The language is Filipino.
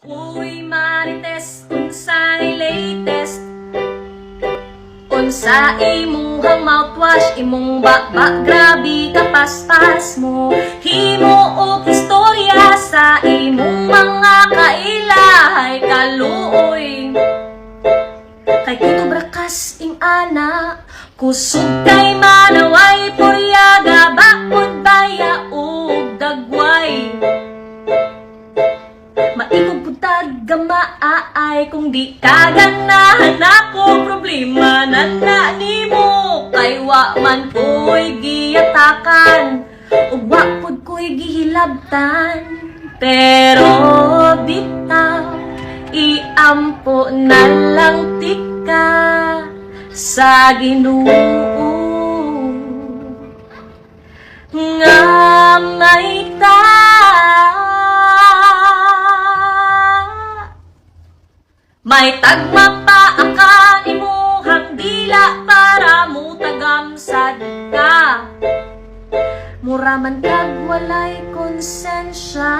Uy marites, unsay latest? Unsa imuhang mouthwash, imong baba, grabe ka paspas mo. Himo og istorya sa imong mga kailahay kaluoy. Kay kutob rakas ing ana, kusog kay manaway, puryaga bakod baya ug dagway. Maikog putag gamaay kung di ka ganahan ako, problema na nimo. Kay wa man ko'y giyatakan, ug wa pud ko'y gihilabtan. Pero bitaw, iampo na lang tika sa Ginoo nga may may tagma pa akan imuhang dila para mutagamsad ka. Mura man kag walay konsensya.